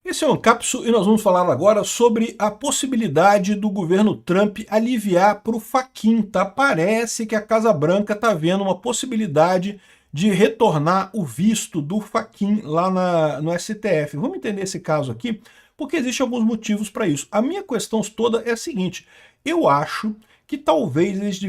Esse é o Ancapsu e nós vamos falar agora sobre a possibilidade do governo Trump aliviar para o Fachin, tá? Parece que a Casa Branca está vendo uma possibilidade de retornar o visto do Fachin lá no STF. Vamos entender esse caso aqui, porque existem alguns motivos para isso. A minha questão toda é a seguinte: eu acho que talvez eles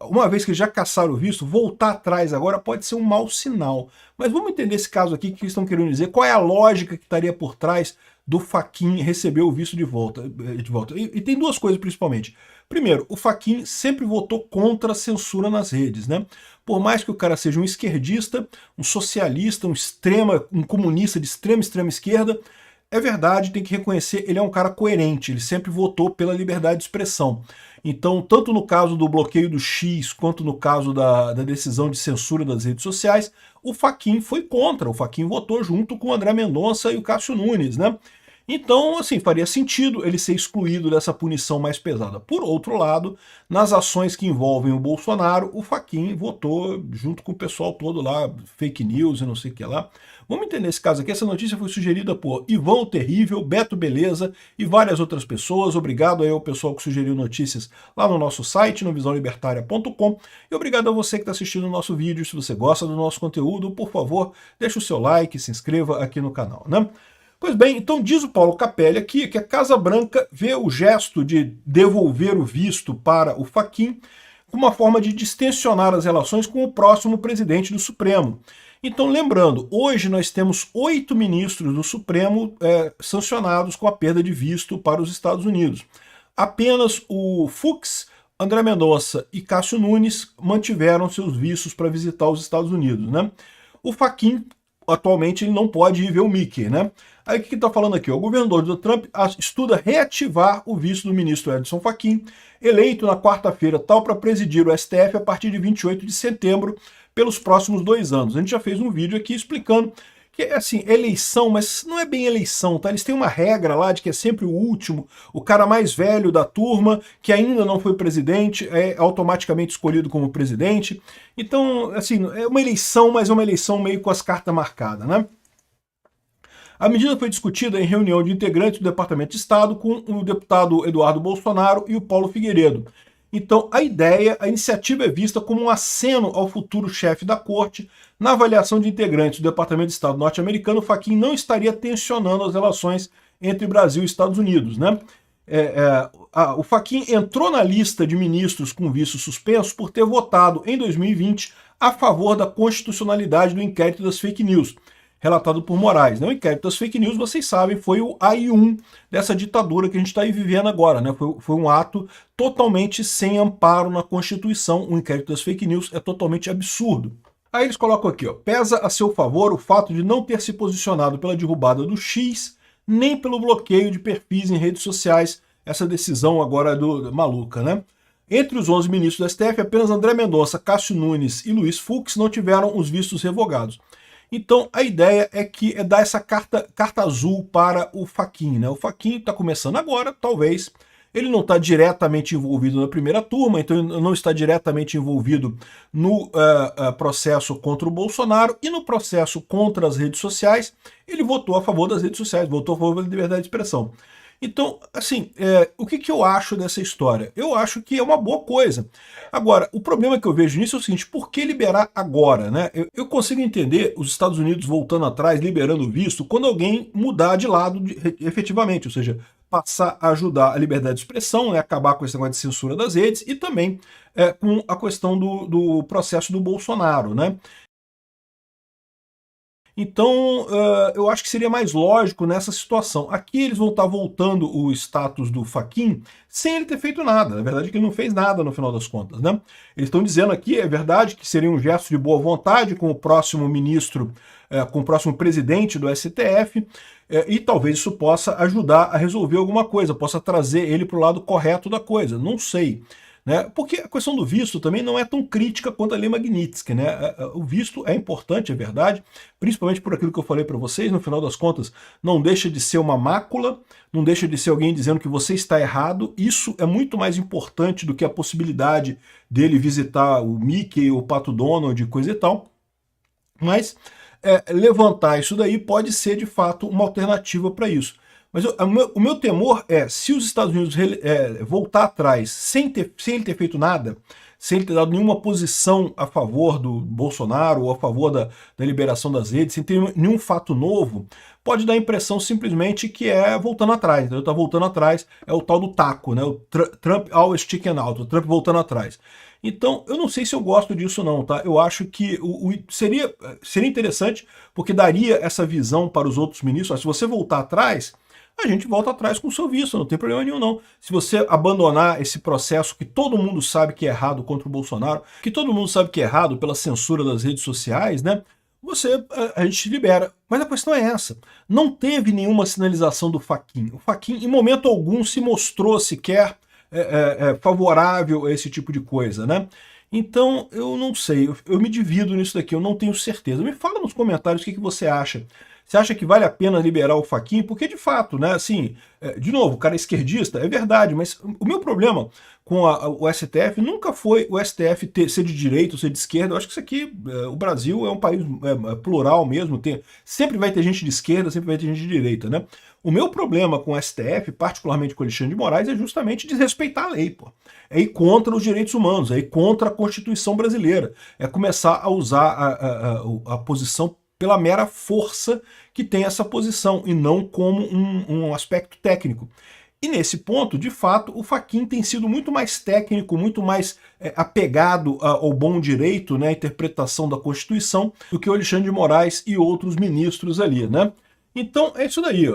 uma vez que já caçaram o visto, voltar atrás agora pode ser um mau sinal. Mas vamos entender esse caso aqui, o que eles estão querendo dizer, qual é a lógica que estaria por trás do Fachin receber o visto de volta. E tem duas coisas principalmente. Primeiro, o Fachin sempre votou contra a censura nas redes, né? Por mais que o cara seja um esquerdista, um socialista, um comunista de extrema esquerda, é verdade, tem que reconhecer, ele é um cara coerente, ele sempre votou pela liberdade de expressão. Então, tanto no caso do bloqueio do X, quanto no caso da decisão de censura das redes sociais, o Fachin foi contra, o Fachin votou junto com o André Mendonça e o Cássio Nunes, né? Então, assim, faria sentido ele ser excluído dessa punição mais pesada. Por outro lado, nas ações que envolvem o Bolsonaro, o Fachin votou junto com o pessoal todo lá, fake news e não sei o que lá. Vamos entender esse caso aqui. Essa notícia foi sugerida por Ivan o Terrível, Beto Beleza e várias outras pessoas. Obrigado aí ao pessoal que sugeriu notícias lá no nosso site, no visãolibertaria.com. E obrigado a você que está assistindo o nosso vídeo. Se você gosta do nosso conteúdo, por favor, deixe o seu like, se inscreva aqui no canal, né? Pois bem, então diz o Paulo Capelli aqui que a Casa Branca vê o gesto de devolver o visto para o Fachin como uma forma de distensionar as relações com o próximo presidente do Supremo. Então, lembrando, hoje nós temos 8 ministros do Supremo sancionados com a perda de visto para os Estados Unidos. Apenas o Fux, André Mendonça e Cássio Nunes mantiveram seus vistos para visitar os Estados Unidos, né? O Fachin, atualmente, ele não pode ir ver o Mickey, né? Aí o que está falando aqui? O governador do Trump estuda reativar o visto do ministro Edson Fachin, eleito na quarta-feira tal para presidir o STF a partir de 28 de setembro, pelos próximos 2 anos. A gente já fez um vídeo aqui explicando que é assim, eleição, mas não é bem eleição, tá? Eles têm uma regra lá de que é sempre o último, o cara mais velho da turma, que ainda não foi presidente, é automaticamente escolhido como presidente. Então, assim, é uma eleição, mas é uma eleição meio com as cartas marcadas, né? A medida foi discutida em reunião de integrantes do Departamento de Estado com o deputado Eduardo Bolsonaro e o Paulo Figueiredo. Então, a iniciativa é vista como um aceno ao futuro chefe da corte. Na avaliação de integrantes do Departamento de Estado norte-americano, o Fachin não estaria tensionando as relações entre Brasil e Estados Unidos, né? O Fachin entrou na lista de ministros com visto suspenso por ter votado em 2020 a favor da constitucionalidade do inquérito das fake news, relatado por Moraes. O inquérito das fake news, vocês sabem, foi o AI-1 dessa ditadura que a gente está vivendo agora, né? Foi um ato totalmente sem amparo na Constituição. O inquérito das fake news é totalmente absurdo. Aí eles colocam aqui, ó, pesa a seu favor o fato de não ter se posicionado pela derrubada do X, nem pelo bloqueio de perfis em redes sociais, essa decisão agora maluca, né? Entre os 11 ministros do STF, apenas André Mendonça, Cássio Nunes e Luiz Fux não tiveram os vistos revogados. Então, a ideia é dar essa carta azul para o Fachin, né? O Fachin está começando agora, talvez. Ele não está diretamente envolvido na primeira turma, então ele não está diretamente envolvido no processo contra o Bolsonaro e no processo contra as redes sociais. Ele votou a favor das redes sociais, votou a favor da liberdade de expressão. Então, assim, o que eu acho dessa história? Eu acho que é uma boa coisa. Agora, o problema que eu vejo nisso é o seguinte: por que liberar agora, né? Eu consigo entender os Estados Unidos voltando atrás, liberando o visto, quando alguém mudar de lado efetivamente, ou seja, passar a ajudar a liberdade de expressão, né, acabar com esse negócio de censura das redes e também com a questão do processo do Bolsonaro, né? Então, eu acho que seria mais lógico nessa situação. Aqui eles vão estar voltando o status do Fachin sem ele ter feito nada. Na verdade, que ele não fez nada no final das contas, né? Eles estão dizendo aqui, é verdade, que seria um gesto de boa vontade com o próximo ministro, com o próximo presidente do STF, e talvez isso possa ajudar a resolver alguma coisa, possa trazer ele para o lado correto da coisa. Não sei. Né? Porque a questão do visto também não é tão crítica quanto a Lei Magnitsky, né? O visto é importante, é verdade, principalmente por aquilo que eu falei para vocês, no final das contas, não deixa de ser uma mácula, não deixa de ser alguém dizendo que você está errado. Isso é muito mais importante do que a possibilidade dele visitar o Mickey, o Pato Donald, coisa e tal. Mas levantar isso daí pode ser, de fato, uma alternativa para isso. Mas o meu temor é, se os Estados Unidos voltar atrás sem ele ter feito nada, sem ele ter dado nenhuma posição a favor do Bolsonaro ou a favor da liberação das redes, sem ter nenhum fato novo, pode dar a impressão simplesmente que é voltando atrás. Está voltando atrás, é o tal do taco, né? O Trump always chicken out, o Trump voltando atrás. Então, eu não sei se eu gosto disso não, tá? Eu acho que seria interessante, porque daria essa visão para os outros ministros. Se você voltar atrás, a gente volta atrás com o seu visto, não tem problema nenhum não. Se você abandonar esse processo que todo mundo sabe que é errado contra o Bolsonaro, que todo mundo sabe que é errado pela censura das redes sociais, né? A gente te libera. Mas a questão é essa. Não teve nenhuma sinalização do Fachin. O Fachin, em momento algum, se mostrou sequer favorável a esse tipo de coisa, né? Então, eu não sei, eu me divido nisso daqui, eu não tenho certeza. Me fala nos comentários o que você acha. Você acha que vale a pena liberar o Fachin? Porque, de fato, né, assim, de novo, o cara é esquerdista, é verdade, mas o meu problema com o STF nunca foi o STF ser de direita ou ser de esquerda. Eu acho que isso aqui, o Brasil é um país plural mesmo, sempre vai ter gente de esquerda, sempre vai ter gente de direita, né? O meu problema com o STF, particularmente com o Alexandre de Moraes, é justamente desrespeitar a lei, pô. É ir contra os direitos humanos, é ir contra a Constituição brasileira, é começar a usar a posição pela mera força que tem essa posição, e não como um aspecto técnico. E nesse ponto, de fato, o Fachin tem sido muito mais técnico, muito mais apegado ao bom direito, né, à interpretação da Constituição, do que o Alexandre de Moraes e outros ministros ali, né? Então é isso daí,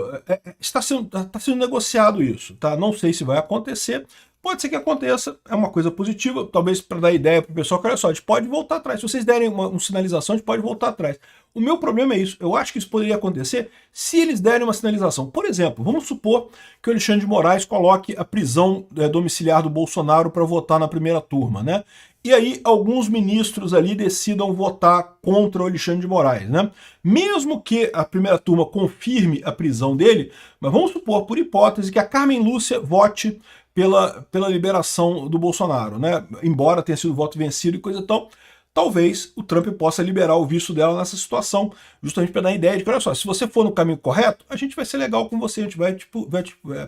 está sendo negociado isso, tá? Não sei se vai acontecer. Pode ser que aconteça, é uma coisa positiva, talvez para dar ideia para o pessoal que, olha só, a gente pode voltar atrás. Se vocês derem uma sinalização, a gente pode voltar atrás. O meu problema é isso, eu acho que isso poderia acontecer se eles derem uma sinalização. Por exemplo, vamos supor que o Alexandre de Moraes coloque a prisão domiciliar do Bolsonaro para votar na primeira turma, né? E aí alguns ministros ali decidam votar contra o Alexandre de Moraes, né? Mesmo que a primeira turma confirme a prisão dele, mas vamos supor, por hipótese, que a Carmen Lúcia vote pela liberação do Bolsonaro, né? Embora tenha sido voto vencido e coisa e tal, talvez o Trump possa liberar o visto dela nessa situação, justamente para dar a ideia de que, olha só, se você for no caminho correto, a gente vai ser legal com você, a gente vai te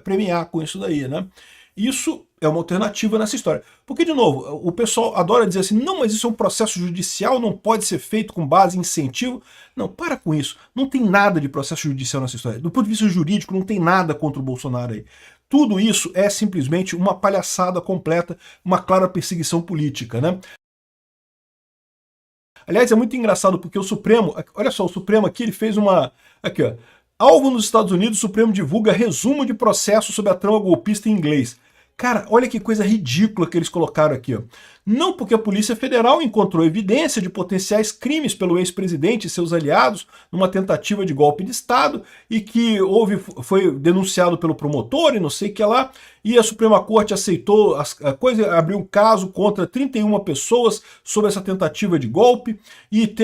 premiar com isso daí, né? Isso é uma alternativa nessa história. Porque, de novo, o pessoal adora dizer assim, não, mas isso é um processo judicial, não pode ser feito com base em incentivo. Não, para com isso. Não tem nada de processo judicial nessa história. Do ponto de vista jurídico, não tem nada contra o Bolsonaro aí. Tudo isso é simplesmente uma palhaçada completa, uma clara perseguição política, né? Aliás, é muito engraçado porque o Supremo, olha só, o Supremo aqui, ele fez uma... Aqui, ó. Alvo nos Estados Unidos, o Supremo divulga resumo de processo sobre a trama golpista em inglês. Cara, olha que coisa ridícula que eles colocaram aqui, ó. Não porque a Polícia Federal encontrou evidência de potenciais crimes pelo ex-presidente e seus aliados numa tentativa de golpe de Estado e que foi denunciado pelo promotor e não sei o que lá, e a Suprema Corte aceitou a coisa, abriu um caso contra 31 pessoas sobre essa tentativa de golpe e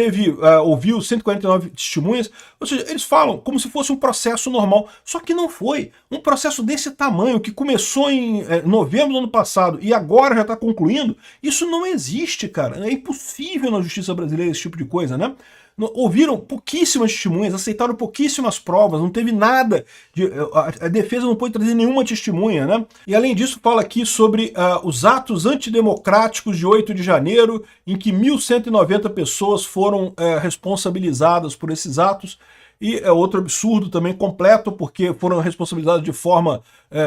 ouviu 149 testemunhas. Ou seja, eles falam como se fosse um processo normal, só que não foi. Um processo desse tamanho, que começou em novembro do ano passado e agora já está concluindo, isso não existe, cara. É impossível na justiça brasileira esse tipo de coisa, né? Ouviram pouquíssimas testemunhas, aceitaram pouquíssimas provas, não teve nada, a defesa não pôde trazer nenhuma testemunha, né? E além disso fala aqui sobre os atos antidemocráticos de 8 de janeiro, em que 1.190 pessoas foram responsabilizadas por esses atos, e é outro absurdo também completo, porque foram responsabilizados de forma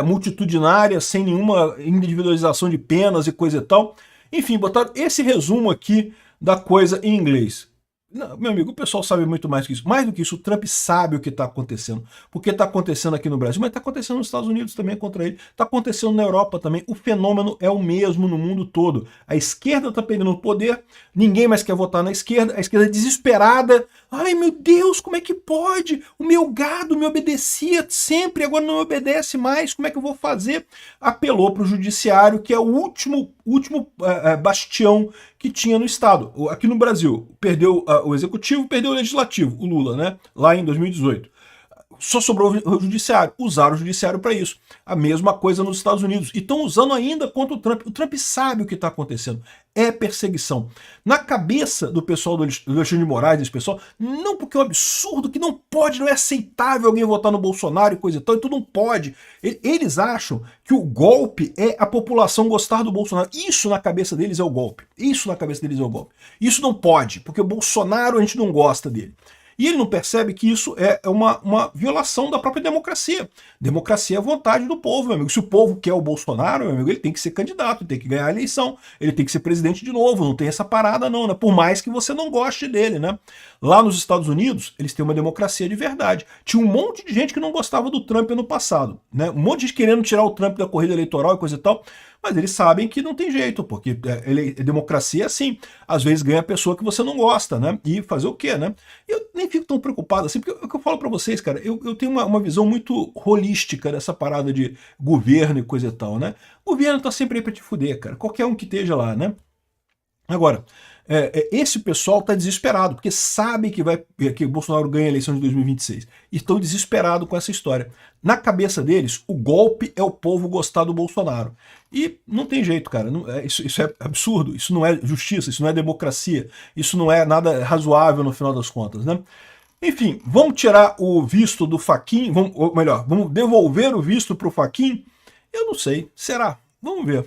multitudinária, sem nenhuma individualização de penas e coisa e tal. Enfim, botaram esse resumo aqui da coisa em inglês. Não, meu amigo, o pessoal sabe muito mais que isso. Mais do que isso, o Trump sabe o que está acontecendo. Porque está acontecendo aqui no Brasil, mas está acontecendo nos Estados Unidos também contra ele. Está acontecendo na Europa também. O fenômeno é o mesmo no mundo todo. A esquerda está perdendo o poder, ninguém mais quer votar na esquerda, a esquerda é desesperada. Ai, meu Deus, como é que pode? O meu gado me obedecia sempre, agora não me obedece mais, como é que eu vou fazer? Apelou para o judiciário, que é o último bastião que tinha no Estado. Aqui no Brasil, perdeu o executivo, perdeu o legislativo, o Lula, né? Lá em 2018. só sobrou o judiciário. Usaram o judiciário para isso. A mesma coisa nos Estados Unidos. E estão usando ainda contra o Trump. O Trump sabe o que está acontecendo. É perseguição. Na cabeça do pessoal do Alexandre de Moraes, desse pessoal, não porque é um absurdo, que não pode, não é aceitável alguém votar no Bolsonaro e coisa e tal, e tudo não pode. Eles acham que o golpe é a população gostar do Bolsonaro. Isso na cabeça deles é o golpe. Isso na cabeça deles é o golpe. Isso não pode, porque o Bolsonaro a gente não gosta dele. E ele não percebe que isso é uma violação da própria democracia. Democracia é a vontade do povo, meu amigo. Se o povo quer o Bolsonaro, meu amigo, ele tem que ser candidato, ele tem que ganhar a eleição, ele tem que ser presidente de novo, não tem essa parada não, né? Por mais que você não goste dele, né? Lá nos Estados Unidos, eles têm uma democracia de verdade. Tinha um monte de gente que não gostava do Trump ano passado, né? Um monte de gente querendo tirar o Trump da corrida eleitoral e coisa e tal, mas eles sabem que não tem jeito, porque democracia é assim. Às vezes ganha a pessoa que você não gosta, né? E fazer o quê, né? Eu nem fico tão preocupado assim, porque o que eu falo pra vocês, cara, eu tenho uma visão muito holística dessa parada de governo e coisa e tal, né? O governo tá sempre aí pra te fuder, cara. Qualquer um que esteja lá, né? Agora, esse pessoal está desesperado, porque sabe que o Bolsonaro ganha a eleição de 2026. E estão desesperados com essa história. Na cabeça deles, o golpe é o povo gostar do Bolsonaro. E não tem jeito, cara. Isso é absurdo, isso não é justiça, isso não é democracia, isso não é nada razoável no final das contas, né? Enfim, vamos tirar o visto do Fachin, ou melhor, vamos devolver o visto para o Fachin? Eu não sei, será? Vamos ver.